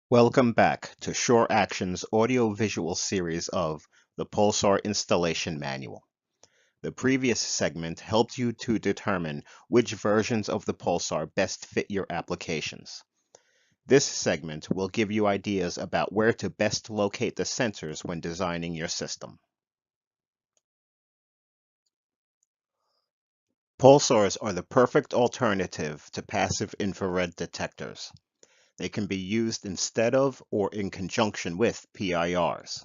Welcome back to Shore Action's audio-visual series of the Pulsar Installation Manual. The previous segment helped you to determine which versions of the Pulsar best fit your applications. This segment will give you ideas about where to best locate the sensors when designing your system. Pulsars are the perfect alternative to passive infrared detectors. They can be used instead of or in conjunction with PIRs.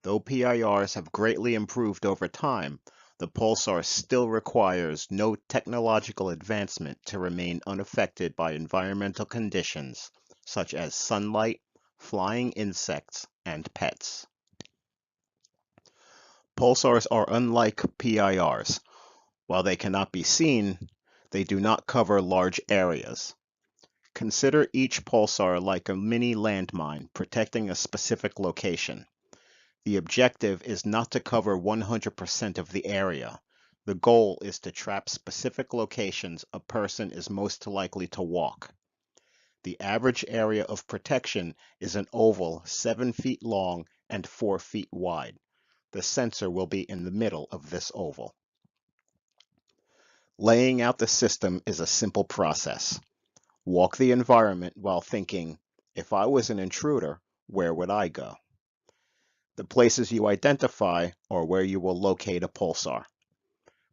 Though PIRs have greatly improved over time, the pulsar still requires no technological advancement to remain unaffected by environmental conditions such as sunlight, flying insects, and pets. Pulsars are unlike PIRs. While they cannot be seen, they do not cover large areas. Consider each pulsar like a mini landmine protecting a specific location. The objective is not to cover 100% of the area. The goal is to trap specific locations a person is most likely to walk. The average area of protection is an oval 7 feet long and 4 feet wide. The sensor will be in the middle of this oval. Laying out the system is a simple process. Walk the environment while thinking, if I was an intruder, where would I go? The places you identify are where you will locate a pulsar.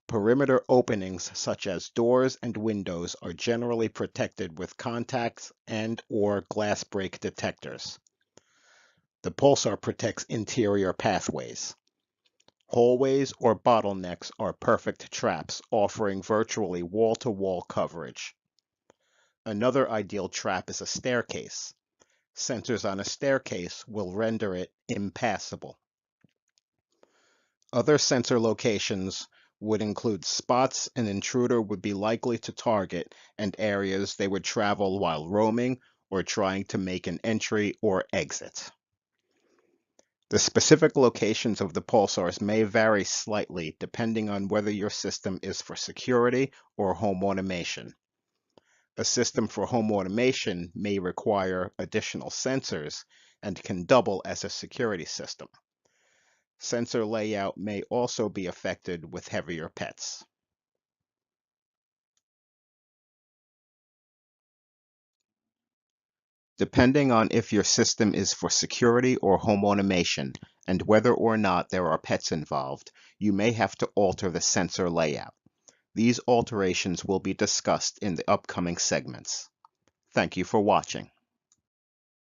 Perimeter openings such as doors and windows are generally protected with contacts and/or glass break detectors. The pulsar protects interior pathways. Hallways or bottlenecks are perfect traps, offering virtually wall-to-wall coverage. Another ideal trap is a staircase. Sensors on a staircase will render it impassable. Other sensor locations would include spots an intruder would be likely to target and areas they would travel while roaming or trying to make an entry or exit. The specific locations of the pulsars may vary slightly depending on whether your system is for security or home automation. A system for home automation may require additional sensors and can double as a security system. Sensor layout may also be affected with heavier pets. Depending on if your system is for security or home automation, and whether or not there are pets involved, you may have to alter the sensor layout. These alterations will be discussed in the upcoming segments. Thank you for watching.